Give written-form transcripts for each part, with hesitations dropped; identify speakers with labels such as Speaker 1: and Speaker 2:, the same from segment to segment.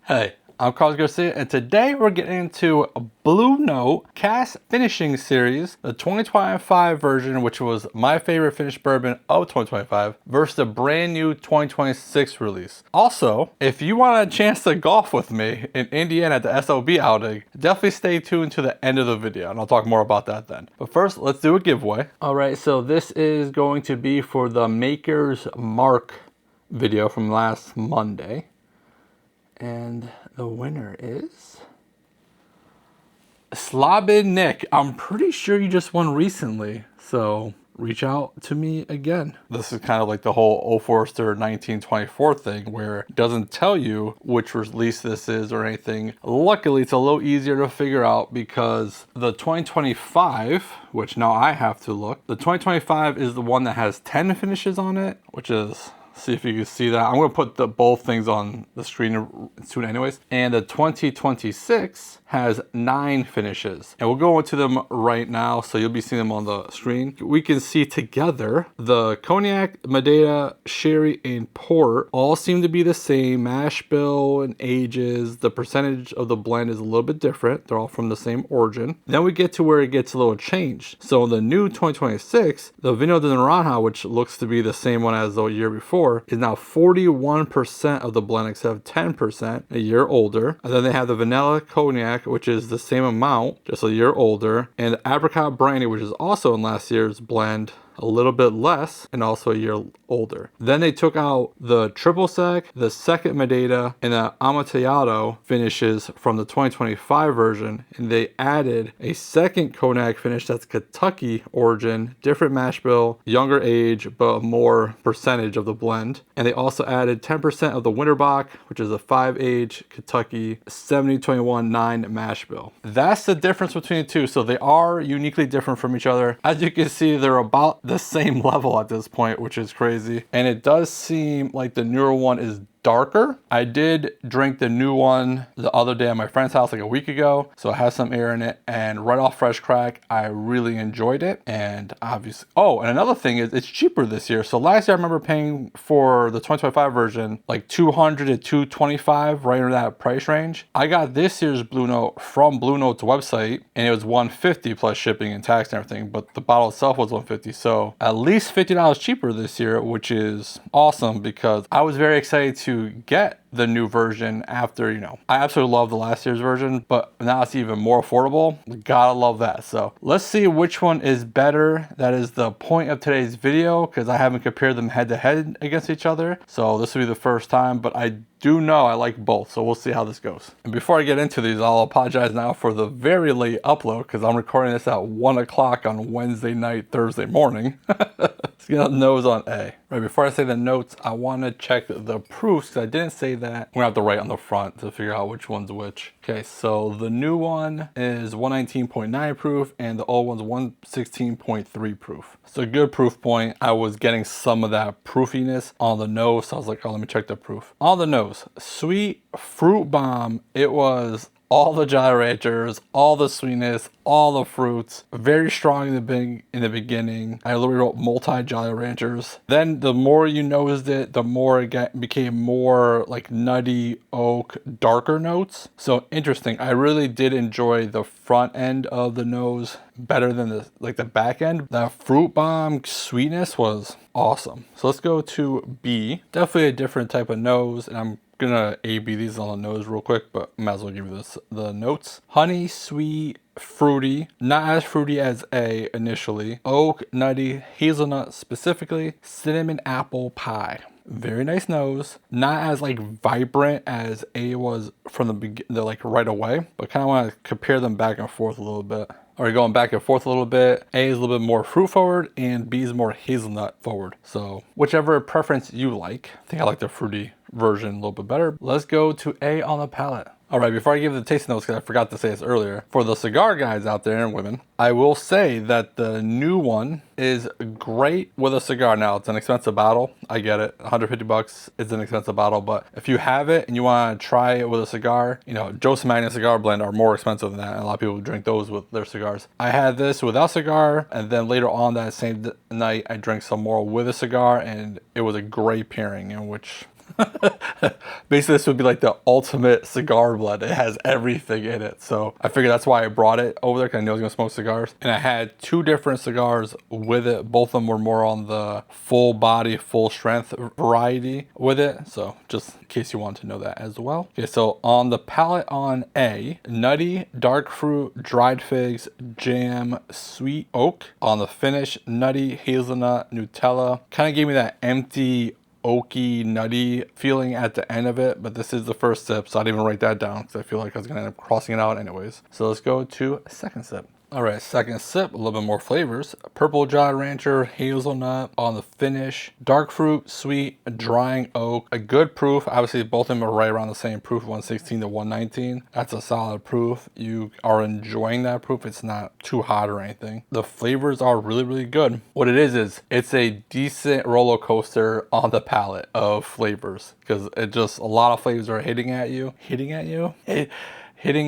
Speaker 1: Hey, I'm Carlos Garcia, and today we're getting into a Blue Note Cask Finishing Series, the 2025 version, which was my favorite finished bourbon of 2025, versus the brand new 2026 release. Also, if you want a chance to golf with me in Indiana at the SOB outing, definitely stay tuned to the end of the video, and I'll talk more about that then. But first, let's do a giveaway. All right, so this is going to be for the Maker's Mark video from last Monday. And the winner is Slobin Nick. I'm pretty sure you just won recently, so reach out to me again. This is kind of like the whole Old Forester 1924 thing where it doesn't tell you which release this is or anything. Luckily, it's a little easier to figure out because the 2025, which now I have to look, the 2025 is the one that has 10 finishes on it, which is... see if you can see that. I'm going to put both things on the screen soon anyways. And the 2026 has 9 finishes. And we'll go into them right now, so you'll be seeing them on the screen. We can see together the Cognac, Madeira, Sherry, and Port all seem to be the same. Mash bill and ages. The percentage of the blend is a little bit different. They're all from the same origin. Then we get to where it gets a little changed. So in the new 2026, the Vino De Naranja, which looks to be the same one as the year before, is now 41% of the blend except 10% a year older. And then they have the vanilla cognac, which is the same amount, just a year older. And the apricot brandy, which is also in last year's blend, a little bit less and also a year older. Then they took out the triple sec, the second Madeira, and the Amontillado finishes from the 2025 version, and they added a second cognac finish that's Kentucky origin, different mash bill, younger age, but more percentage of the blend. And they also added 10% of the Winterbach, which is a 5-age Kentucky 7021 9 mash bill. That's the difference between the two. So they are uniquely different from each other. As you can see, they're about the same level at this point, which is crazy. And it does seem like the newer one is darker. I did drink the new one the other day at my friend's house like a week ago, so it has some air in it, and right off fresh crack I really enjoyed it. And obviously, oh, and another thing is it's cheaper this year. So last year I remember paying for the 2025 version like $200 to $225, right in that price range. I got this year's Blue Note from Blue Note's website and it was $150 plus shipping and tax and everything, but the bottle itself was $150, so at least $50 cheaper this year, which is awesome because I was very excited to get the new version after, you know, I absolutely love the last year's version, but now it's even more affordable. Gotta love that. So let's see which one is better. That is the point of today's video because I haven't compared them head to head against each other. So this will be the first time, but I do know I like both, so we'll see how this goes. And before I get into these, I'll apologize now for the very late upload because I'm recording this at 1 o'clock on Wednesday night, Thursday morning. Let's get a nose on A. Right, before I say the notes, I want to check the proofs because I didn't say that. We're gonna have to write on the front to figure out which one's which. Okay, so the new one is 119.9 proof and the old one's 116.3 proof. So a good proof point. I was getting some of that proofiness on the nose, so I was like, oh, let me check the proof. On the nose, sweet fruit bomb. It was all the Jolly Ranchers, all the sweetness, all the fruits. Very strong in the beginning. I literally wrote multi Jolly Ranchers. Then the more you nosed it, the more it became more like nutty oak, darker notes. So interesting. I really did enjoy the front end of the nose better than the back end. That fruit bomb sweetness was awesome. So let's go to B. Definitely a different type of nose, and I'm gonna A/B these on the nose real quick, but might as well give you the notes. Honey, sweet, fruity, not as fruity as A initially. Oak, nutty, hazelnut specifically, cinnamon apple pie. Very nice nose. Not as like vibrant as A was from the like right away, but kind of want to compare them back and forth a little bit. Or going back and forth a little bit. A is a little bit more fruit forward and B is more hazelnut forward. So whichever preference you like. I think I like the fruity version a little bit better. Let's go to A on the palate. All right, before I give the tasting notes, because I forgot to say this earlier, for the cigar guys out there and women, I will say that the new one is great with a cigar. Now, it's an expensive bottle. I get it. $150 is an expensive bottle, but if you have it and you want to try it with a cigar, you know, Joseph Magna cigar blend are more expensive than that, and a lot of people drink those with their cigars. I had this without cigar, and then later on that same night, I drank some more with a cigar, and it was a great pairing in which Basically, this would be like the ultimate cigar blend. It has everything in it. So I figured that's why I brought it over there, because I knew I was going to smoke cigars. And I had 2 different cigars with it. Both of them were more on the full body, full strength variety with it. So just in case you want to know that as well. Okay, so on the palate on A, nutty, dark fruit, dried figs, jam, sweet oak. On the finish, nutty, hazelnut, Nutella. Kind of gave me that empty, oaky, nutty feeling at the end of it, but this is the first sip, so I didn't even write that down because I feel like I was gonna end up crossing it out anyways. So let's go to a second sip. All right, second sip, a little bit more flavors. Purple Jolly Rancher, hazelnut on the finish, dark fruit, sweet, drying oak, a good proof. Obviously, both of them are right around the same proof, 116 to 119. That's a solid proof. You are enjoying that proof. It's not too hot or anything. The flavors are really, really good. What it is it's a decent roller coaster on the palate of flavors, because it just, a lot of flavors are hitting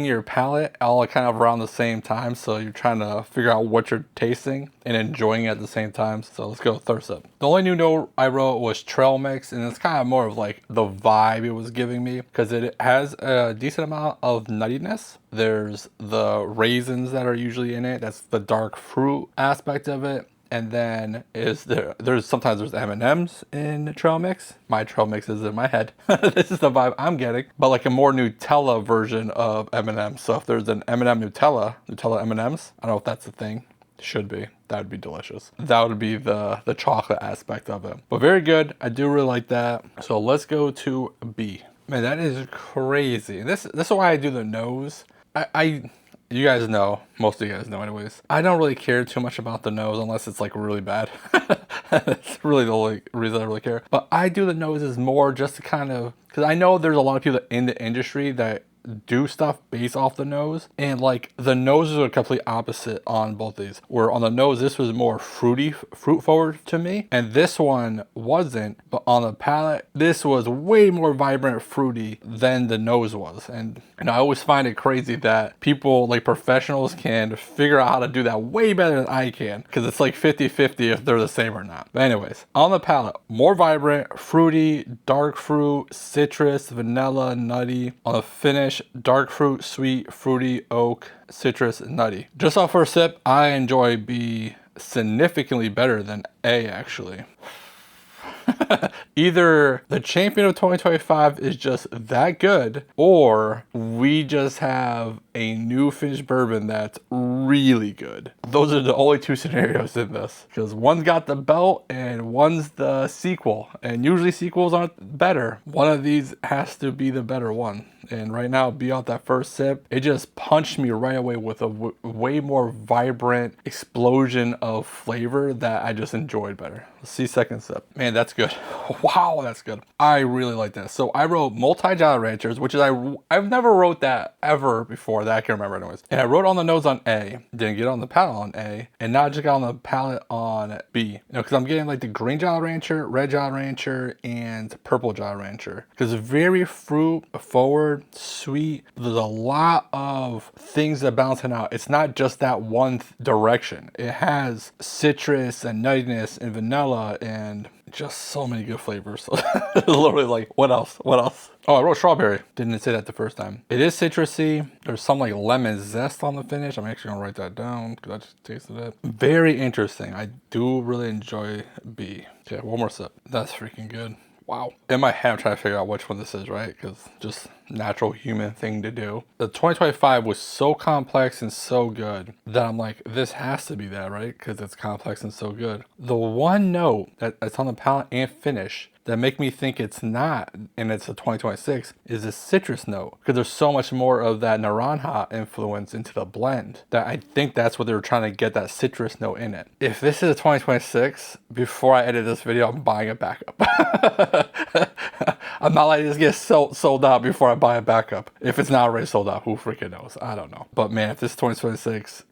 Speaker 1: your palate all kind of around the same time, so you're trying to figure out what you're tasting and enjoying it at the same time. So let's go third sip. The only new note I wrote was trail mix, and it's kind of more of like the vibe it was giving me, because it has a decent amount of nuttiness. There's the raisins that are usually in it. That's the dark fruit aspect of it. And then sometimes there's M&Ms in trail mix. My trail mix is in my head. This is the vibe I'm getting, but like a more Nutella version of M&Ms. So if there's an M&M Nutella M&Ms, I don't know if that's a thing. Should be. That would be delicious. That would be the chocolate aspect of it. But very good. I do really like that. So let's go to B. Man, that is crazy. This is why I do the nose. You guys know, most of you guys know anyways, I don't really care too much about the nose unless it's like really bad. That's really the only reason I really care. But I do the noses more just to kind of, because I know there's a lot of people in the industry that do stuff based off the nose, and like the noses are complete opposite on both these, where on the nose this was more fruit forward to me, and this one wasn't. But on the palate this was way more vibrant fruity than the nose was. And I always find it crazy that people like professionals can figure out how to do that way better than I can, because it's like 50-50 if they're the same or not. But anyways, on the palate, more vibrant, fruity, dark fruit, citrus, vanilla, nutty. On the finish, dark fruit, sweet, fruity, oak, citrus, nutty. Just off first sip, I enjoy B significantly better than A actually. Either the champion of 2025 is just that good, or we just have a new finished bourbon that's really good. Those are the only 2 scenarios in this, because one's got the belt and one's the sequel, and usually sequels aren't better. One of these has to be the better one. And right now, beyond that first sip, it just punched me right away with a way more vibrant explosion of flavor that I just enjoyed better. Let's see second sip. Man, that's good. Wow, that's good. I really like that. So I wrote multi-Jolly Ranchers, which is I've never wrote that ever before that I can remember anyways. And I wrote on the nose on A, didn't get on the palate on A, and now I just got on the palate on B. You know, because I'm getting like the green Jolly Rancher, red Jolly Rancher, and purple Jolly Rancher. Because very fruit forward, sweet. There's a lot of things that balancing out. It's not just that one direction. It has citrus and nuttiness and vanilla and just so many good flavors. Literally like, what else? Oh, I wrote strawberry. Didn't say that the first time. It is citrusy. There's some like lemon zest on the finish. I'm actually gonna write that down because I just tasted it. Very interesting. I do really enjoy B. Okay, one more sip. That's freaking good. Wow. In my head, I'm trying to figure out which one this is, right? Because just natural human thing to do. The 2025 was so complex and so good that I'm like, this has to be that, right? Because it's complex and so good. The one note that's on the palate and finish that make me think it's not, and it's a 2026, is a citrus note. Because there's so much more of that Naranja influence into the blend that I think that's what they were trying to get, that citrus note in it. If this is a 2026, before I edit this video, I'm buying it back up. I'm not letting this get sold out before I buy it back up. If it's not already sold out, who freaking knows? I don't know. But man, if this is 2026,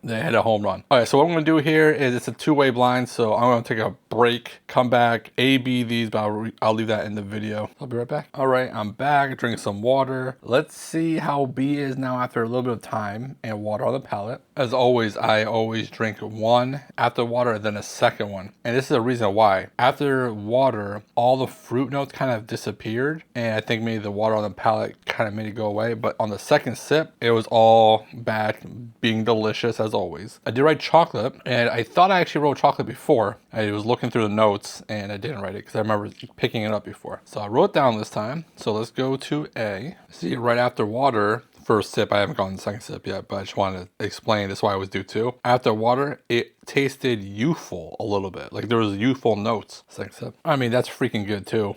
Speaker 1: They hit a home run. All right, so what I'm gonna do here is it's a two-way blind, so I'm gonna take a break, come back, A/B these, but I'll leave that in the video. I'll be right back. All right, I'm back, drinking some water. Let's see how B is now after a little bit of time and water on the palate. As always, I always drink one after water and then a second one. And this is the reason why. After water, all the fruit notes kind of disappeared, and I think maybe the water on the palate kind of made it go away, but on the second sip, it was all back, being delicious as always. I did write chocolate, and I thought I actually wrote chocolate before. I was looking through the notes and I didn't write it because I remember picking it up before. So I wrote it down this time. So let's go to A. See, right after water, first sip, I haven't gone the second sip yet, but I just wanted to explain this is why I was due too. After water, it tasted youthful a little bit. Like there was youthful notes. Second sip. I mean, that's freaking good too.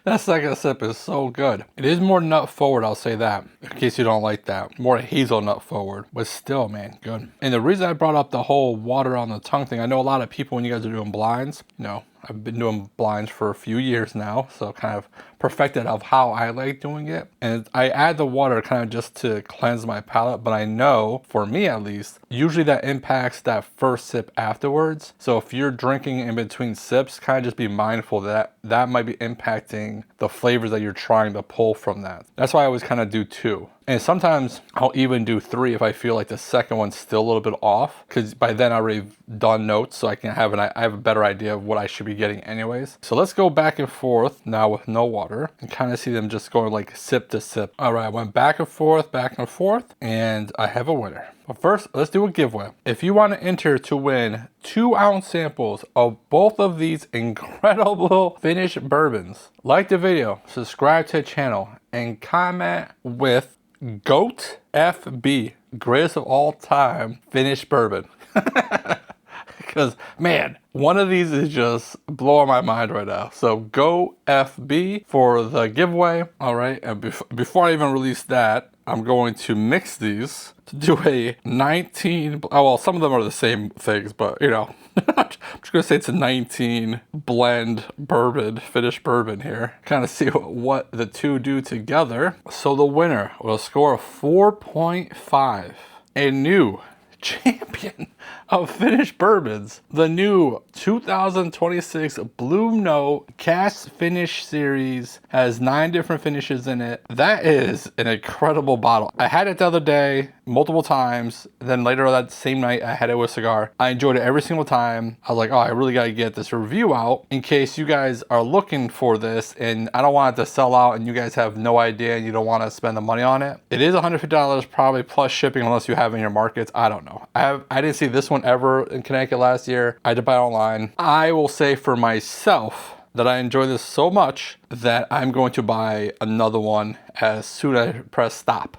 Speaker 1: That second sip is so good. It is more nut forward, I'll say that, in case you don't like that. More hazelnut forward, but still, man, good. And the reason I brought up the whole water on the tongue thing, I know a lot of people when you guys are doing blinds, you know, I've been doing blinds for a few years now, so kind of perfected of how I like doing it. And I add the water kind of just to cleanse my palate, but I know, for me at least, usually that impacts that first sip afterwards. So if you're drinking in between sips, kind of just be mindful that that might be impacting the flavors that you're trying to pull from that. That's why I always kind of do two. And sometimes I'll even do three if I feel like the second one's still a little bit off, because by then I already done notes, so I can have I have a better idea of what I should be getting anyways. So let's go back and forth now with no water and kind of see them just going like sip to sip. All right, I went back and forth, and I have a winner. But first, let's do a giveaway. If you want to enter to win 2-ounce samples of both of these incredible finished bourbons, like the video, subscribe to the channel, and comment with GOAT FB, greatest of all time finished bourbon. Because, man, one of these is just blowing my mind right now. So go FB for the giveaway. All right, and before I even release that, I'm going to mix these to do a 19, oh, well, some of them are the same things, but you know, I'm just gonna say it's a 19 blend bourbon, finished bourbon here. Kind of see what the two do together. So the winner will score a 4.5, a new champion of finished bourbons, the new 2026 Blue Note Cask Finish series, has 9 different finishes in it. That is an incredible bottle. I had it the other day multiple times, then later that same night I had it with Cigar. I enjoyed it every single time. I was like, oh, I really gotta get this review out in case you guys are looking for this, and I don't want it to sell out and you guys have no idea and you don't want to spend the money on it. It is $150 probably plus shipping unless you have it in your markets. I don't know. I didn't see this one ever in Connecticut last year. I did buy it online. I will say for myself that I enjoy this so much that I'm going to buy another one as soon as I press stop.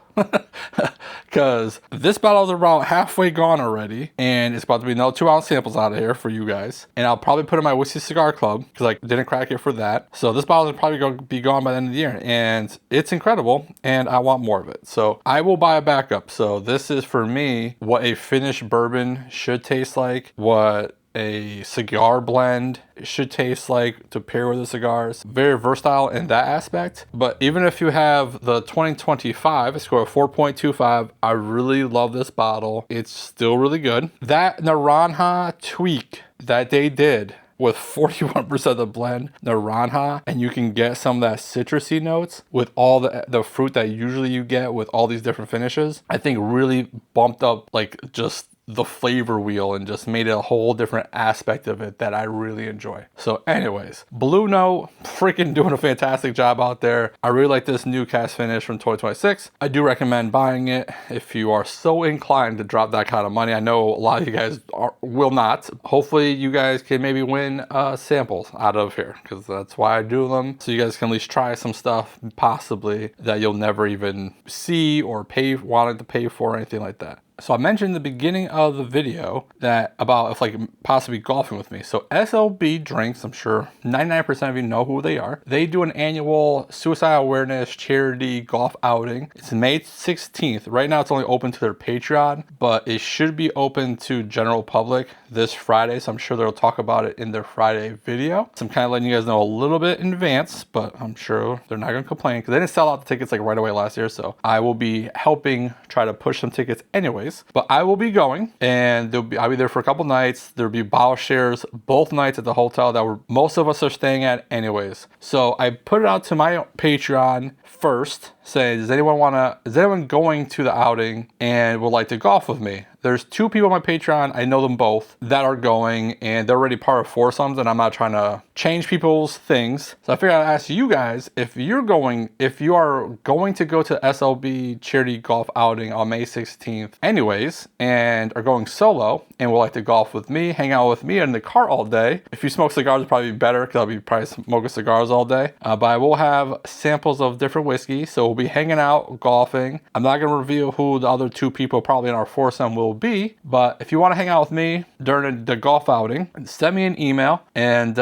Speaker 1: Because this bottle is about halfway gone already, and it's about to be another 2-ounce samples out of here for you guys. And I'll probably put it in my Whiskey Cigar Club because I didn't crack it for that. So this bottle is probably going to be gone by the end of the year, and it's incredible, and I want more of it. So I will buy a backup. So this is for me what a finished bourbon should taste like, what a cigar blend should taste like to pair with the cigars. Very versatile in that aspect. But even if you have the 2025, I score a 4.25. I really love this bottle. It's still really good. That Naranja tweak that they did with 41% of the blend Naranja, and you can get some of that citrusy notes with all the fruit that usually you get with all these different finishes, I think really bumped up like just the flavor wheel and just made it a whole different aspect of it that I really enjoy. So anyways, Blue Note freaking doing a fantastic job out there. I really like this new Cask Finish from 2026. I do recommend buying it if you are so inclined to drop that kind of money. I know a lot of you guys will not. Hopefully you guys can maybe win samples out of here, because that's why I do them, so you guys can at least try some stuff possibly that you'll never even see or wanted to pay for or anything like that. So I mentioned in the beginning of the video that about if like possibly golfing with me. So SLB Drinks, I'm sure 99% of you know who they are. They do an annual suicide awareness charity golf outing. It's May 16th. Right now it's only open to their Patreon, but it should be open to general public this Friday. So I'm sure they'll talk about it in their Friday video. So I'm kind of letting you guys know a little bit in advance, but I'm sure they're not going to complain because they didn't sell out the tickets like right away last year. So I will be helping try to push some tickets anyway. anyways. But I will be going, and I'll be there for a couple nights. There'll be bottle shares both nights at the hotel that most of us are staying at anyways. So I put it out to my Patreon first, saying, is anyone going to the outing and would like to golf with me? There's 2 people on my Patreon, I know them both, that are going, and they're already part of foursomes, and I'm not trying to change people's things. So I figured I'd ask you guys, if you are going to go to SLB charity golf outing on May 16th anyways, and are going solo, and would like to golf with me, hang out with me in the car all day. If you smoke cigars, it'd probably be better, because I'll be probably smoking cigars all day. But I will have samples of different whiskey, so we'll be hanging out, golfing. I'm not going to reveal who the other 2 people probably in our foursome will be, but if you want to hang out with me during the golf outing, send me an email, and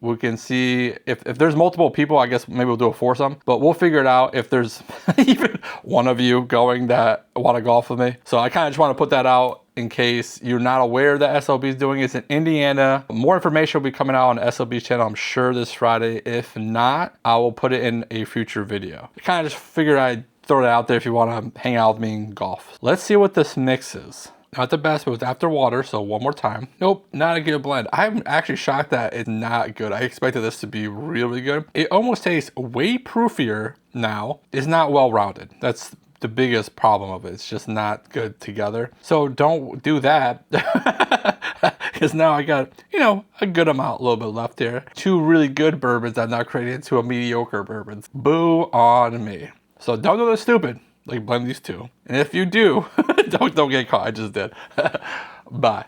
Speaker 1: we can see if there's multiple people. I guess maybe we'll do a foursome, but we'll figure it out if there's even one of you going that want to golf with me. So I kind of just want to put that out in case you're not aware that SLB is doing it. It's in Indiana. More information will be coming out on SLB's channel, I'm sure, this Friday. If not, I will put it in a future video. I kind of just figured I'd throw it out there if you want to hang out with me and golf. Let's see what this mix is. Not the best, but it's after water, so one more time. Nope, not a good blend. I'm actually shocked that it's not good. I expected this to be really good. It almost tastes way proofier now. It's not well-rounded. That's the biggest problem of it. It's just not good together. So don't do that. Because now I got, a good amount, a little bit left here. 2 really good bourbons that not created into a mediocre bourbon. Boo on me. So don't do this stupid. Like blend these 2. And if you do, don't get caught. I just did. Bye.